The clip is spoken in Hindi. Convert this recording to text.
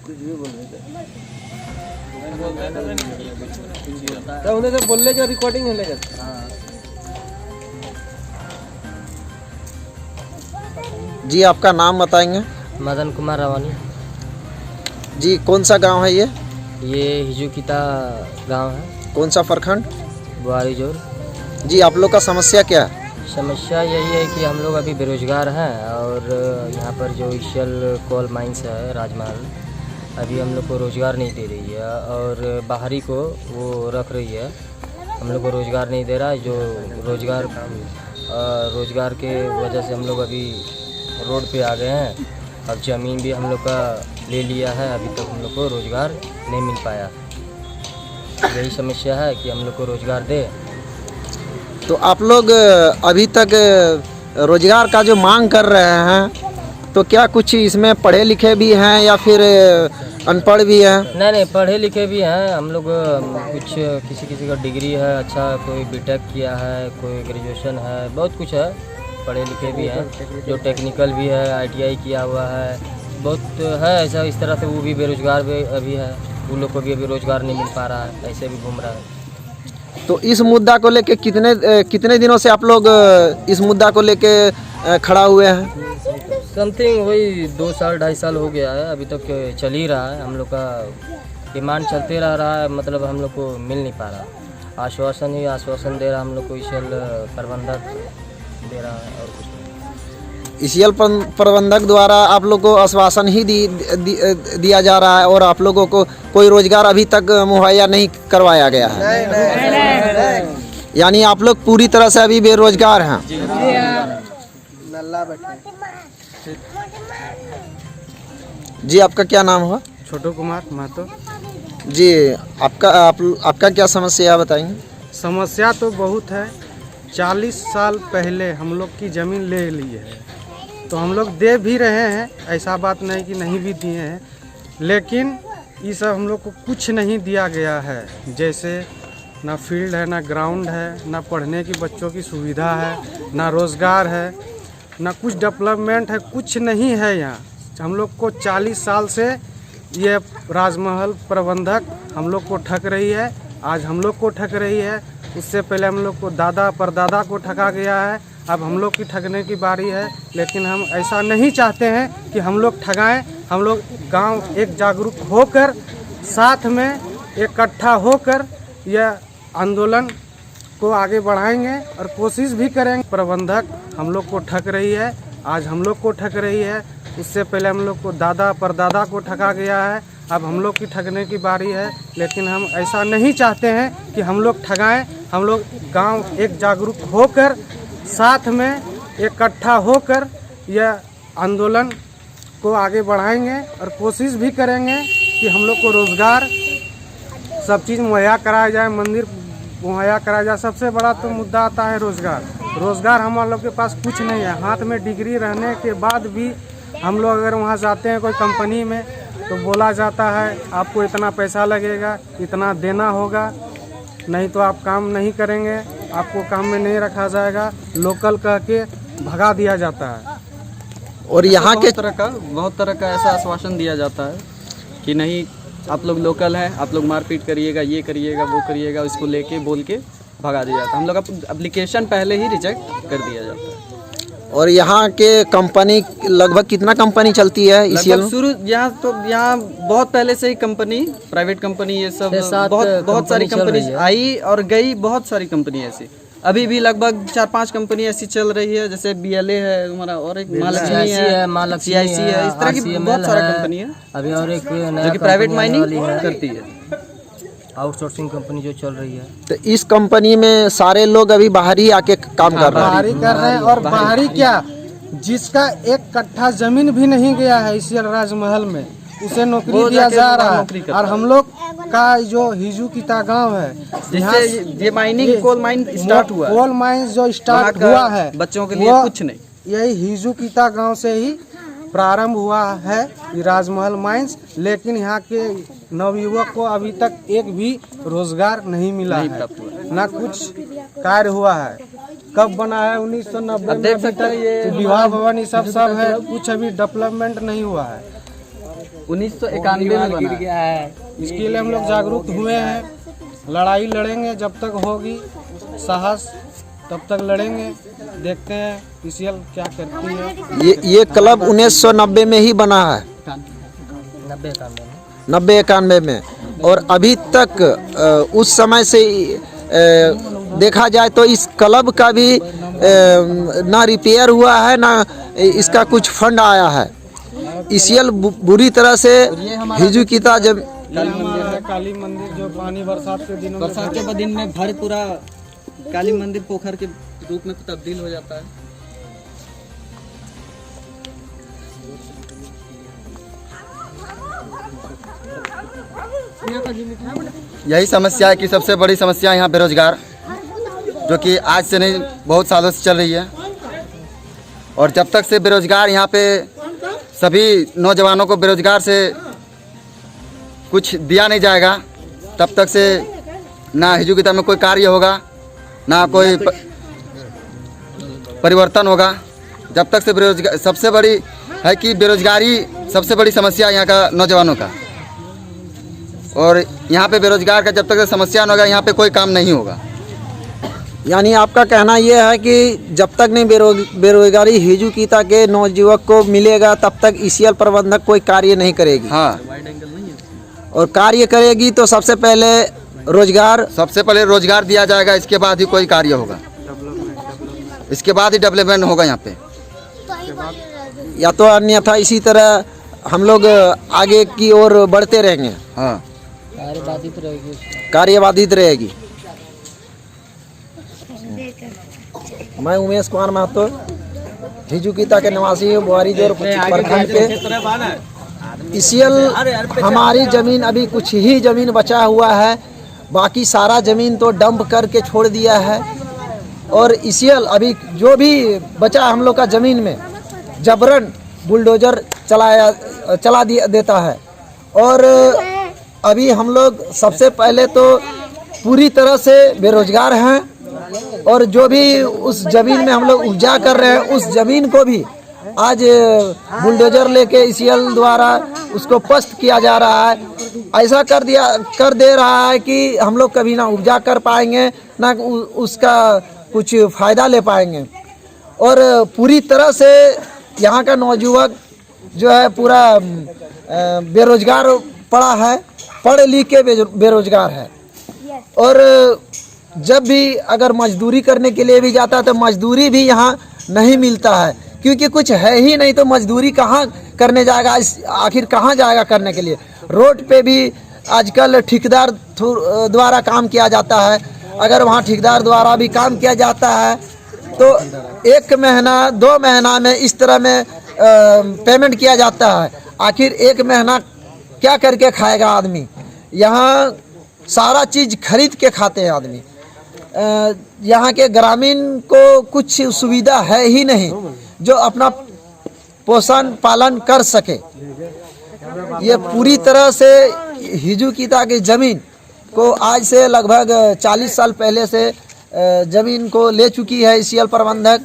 तो उन्हें तो बोलने का रिकॉर्डिंग है लेकिन जी आपका नाम बताएंगे? मदन कुमार रावानी। जी कौन सा गांव है ये? हिजुकिता गांव है। कौन सा प्रखंड? बुआरी जोर। जी आप लोग का समस्या क्या है? समस्या यही है कि हम लोग अभी बेरोजगार हैं और यहाँ पर जो ईशल कोल माइंस है राजमहल, अभी हम लोग को रोज़गार नहीं दे रही है और बाहरी को वो रख रही है, हम लोग को रोज़गार नहीं दे रहा है। जो रोज़गार के वजह से हम लोग अभी रोड पे आ गए हैं। अब ज़मीन भी हम लोग का ले लिया है, अभी तक हम लोग को रोज़गार नहीं मिल पाया। यही समस्या है कि हम लोग को रोज़गार दे। तो आप लोग अभी तक रोजगार का जो मांग कर रहे हैं, तो क्या कुछ इसमें पढ़े लिखे भी हैं या फिर अनपढ़ भी हैं? नहीं, पढ़े लिखे भी हैं हम लोग। कुछ किसी का डिग्री है, अच्छा कोई बीटेक किया है, कोई ग्रेजुएशन है, बहुत कुछ है। पढ़े लिखे भी हैं, जो टेक्निकल भी है, ITI किया हुआ है, बहुत है ऐसा। इस तरह से वो भी बेरोजगार भी अभी है, उन लोग को भी अभी रोज़गार नहीं मिल पा रहा है, ऐसे भी घूम रहा है। तो इस मुद्दा को लेके कितने दिनों से आप लोग इस मुद्दा को लेके खड़ा हुए हैं? समथिंग वही 2 साल 2.5 साल हो गया है, अभी तक चल ही रहा है। हम लोग का डिमांड चलते रह रहा है, मतलब हम लोग को मिल नहीं पा रहा। आश्वासन ही आश्वासन दे रहा हम लोग को, ईशल प्रबंधक दे रहा है और कुछ नहीं। ईसीएल प्रबंधक द्वारा आप लोग को आश्वासन ही दिया जा रहा है और आप लोगों को कोई रोजगार अभी तक मुहैया नहीं करवाया गया है। यानी आप लोग पूरी तरह से अभी बेरोजगार हैं। जी आपका क्या नाम हुआ? छोटू कुमार महतो। जी आपका क्या समस्या है बताएंगे? समस्या तो बहुत है। 40 साल पहले हम लोग की ज़मीन ले ली है, तो हम लोग दे भी रहे हैं, ऐसा बात नहीं कि नहीं भी दिए हैं, लेकिन ये सब हम लोग को कुछ नहीं दिया गया है। जैसे ना फील्ड है, ना ग्राउंड है, ना पढ़ने की बच्चों की सुविधा है, ना रोज़गार है, ना कुछ डेवलपमेंट है, कुछ नहीं है यहाँ। हम लोग को 40 साल से ये राजमहल प्रबंधक हम लोग को ठग रही है। आज हम लोग को ठग रही है, उससे पहले हम लोग को दादा परदादा को ठगा गया है, अब हम लोग की ठगने की बारी है। लेकिन हम ऐसा नहीं चाहते हैं कि हम लोग ठगाएं। हम लोग गांव एक जागरूक होकर, साथ में इकट्ठा होकर यह आंदोलन को आगे बढ़ाएंगे और कोशिश भी करेंगे। प्रबंधक हम लोग को ठग रही है, आज हम लोग को ठग रही है, उससे पहले हम लोग को दादा परदादा को ठगा गया है, अब हम लोग की ठगने की बारी है। लेकिन हम ऐसा नहीं चाहते हैं कि हम लोग ठगाएं। हम लोग गांव एक जागरूक होकर, साथ में इकट्ठा होकर यह आंदोलन को आगे बढ़ाएंगे और कोशिश भी करेंगे कि हम लोग को रोज़गार सब चीज़ मुहैया कराया जाए, मंदिर मुहैया कराया जाए। सबसे बड़ा तो मुद्दा आता है रोज़गार हम लोग के पास कुछ नहीं है। हाथ में डिग्री रहने के बाद भी हम लोग अगर वहाँ जाते हैं कोई कंपनी में, तो बोला जाता है आपको इतना पैसा लगेगा, इतना देना होगा, नहीं तो आप काम नहीं करेंगे, आपको काम में नहीं रखा जाएगा, लोकल कह के भगा दिया जाता है। और यहाँ के बहुत तरह का ऐसा आश्वासन दिया जाता है कि नहीं आप लोग लोकल हैं, आप लोग मारपीट करिएगा, ये करिएगा, वो करिएगा, इसको लेके बोल के भगा दिया जाता है। हम लोग का एप्लीकेशन पहले ही रिजेक्ट कर दिया जाता है। और यहाँ के कंपनी लगभग कितना कंपनी चलती है ईसीएल? शुरू यहाँ बहुत पहले से ही कंपनी, प्राइवेट कंपनी, ये सब बहुत सारी कंपनी आई और गई। बहुत सारी कंपनी ऐसी अभी भी लगभग 4-5 कंपनी ऐसी चल रही है। जैसे BLA है हमारा, और एक महालक्ष्मी है, CIC है, इस तरह की बहुत सारा कंपनी है अभी। और एक जो कि प्राइवेट माइनिंग करती है, आउटसोर्सिंग कंपनी जो चल रही है। तो इस कंपनी में सारे लोग अभी बाहर ही आके काम कर रहे हैं। बाहरी कर रहे हैं। और बाहरी क्या, जिसका 1 कट्ठा जमीन भी नहीं गया है ईसीएल राजमहल में, उसे नौकरी दिया जा रहा है। और हम लोग का जो हिजुकिता गांव है, जिससे ये माइनिंग कोल माइन स्टार्ट हुआ, कोल माइन जो स्टार्ट हुआ है, बच्चों के लिए कुछ नहीं, यही हिजुकिता गांव से ही प्रारंभ हुआ है राजमहल माइंस। लेकिन यहाँ के नवयुवक को अभी तक एक भी रोजगार नहीं मिला है, ना कुछ कार्य हुआ है। कब बना है 1990 में, देख सकते हैं ये विवाह भवन ये सब है, कुछ अभी डेवलपमेंट नहीं हुआ है। 1991 में बना है। इसके लिए हम लोग जागरूक हुए हैं। लड़ाई लड़ेंगे जब तक होगी साहस, तब तक लड़ेंगे। देखते हैं पीसीएल क्या करती है। ये क्लब 1990 में ही बना है, 90-91 में। और अभी तक उस समय से देखा जाए तो इस क्लब का भी ना रिपेयर हुआ है, ना इसका कुछ फंड आया है। ईसीएल बुरी तरह से हिजुकिता जब काली मंदिर जो पानी बरसात के दिनों में बरसात के दिन में भर पूरा काली मंदिर पोखर के रूप में तब्दील हो जाता है। यही समस्या है कि सबसे बड़ी समस्या यहाँ बेरोजगार, जो कि आज से नहीं बहुत सालों से चल रही है। और जब तक से बेरोजगार यहाँ पे सभी नौजवानों को बेरोजगार से कुछ दिया नहीं जाएगा, तब तक से ना हिजुकिता में कोई कार्य होगा, ना कोई परिवर्तन होगा। जब तक से बेरोजगार, सबसे बड़ी है कि बेरोजगारी सबसे बड़ी समस्या यहाँ का नौजवानों का। और यहाँ पे बेरोजगार का जब तक समस्या न होगा, यहाँ पे कोई काम नहीं होगा। यानी आपका कहना यह है कि जब तक नहीं बेरोजगारी हिजुकिता के नौजुवक को मिलेगा, तब तक ईसीएल प्रबंधक कोई कार्य नहीं करेगी। हाँ, और कार्य करेगी तो सबसे पहले रोजगार दिया जाएगा, इसके बाद ही कोई कार्य होगा, इसके बाद ही डेवलपमेंट होगा यहाँ पे। या तो अन्यथा इसी तरह हम लोग आगे की ओर बढ़ते रहेंगे। हाँ, कार्य बाधित रहेगी। मैं उमेश कुमार महतो, हिजुकिता के निवासी हूँ, बुआरीजोर प्रखंड के। ईसीएल हमारी ज़मीन अभी कुछ ही ज़मीन बचा हुआ है, बाकी सारा ज़मीन तो डंप करके छोड़ दिया है। और ईसीएल अभी जो भी बचा हम लोग का ज़मीन में जबरन बुलडोजर चला देता है। और अभी हम लोग सबसे पहले तो पूरी तरह से बेरोजगार हैं, और जो भी उस ज़मीन में हम लोग उपजा कर रहे हैं, उस ज़मीन को भी आज बुलडोजर लेके ईसीएल द्वारा उसको पस्त किया जा रहा है। ऐसा कर दे रहा है कि हम लोग कभी ना उपजा कर पाएंगे, ना उसका कुछ फ़ायदा ले पाएंगे। और पूरी तरह से यहाँ का नौजुवक जो है पूरा बेरोजगार पड़ा है, पढ़ लिख के बेरोजगार है। और जब भी अगर मजदूरी करने के लिए भी जाता है तो मजदूरी भी यहाँ नहीं मिलता है, क्योंकि कुछ है ही नहीं, तो मजदूरी कहाँ करने जाएगा, आखिर कहाँ जाएगा करने के लिए। रोड पे भी आजकल ठेकेदार द्वारा काम किया जाता है। अगर वहाँ ठेकेदार द्वारा भी काम किया जाता है तो 1 महीना 2 महीना में इस तरह में पेमेंट किया जाता है। आखिर 1 महीना क्या करके खाएगा आदमी? यहाँ सारा चीज़ खरीद के खाते हैं आदमी। यहाँ के ग्रामीण को कुछ सुविधा है ही नहीं जो अपना पोषण पालन कर सके। ये पूरी तरह से हिजुकिता की ज़मीन को आज से लगभग 40 साल पहले से ज़मीन को ले चुकी है ईसीएल प्रबंधक।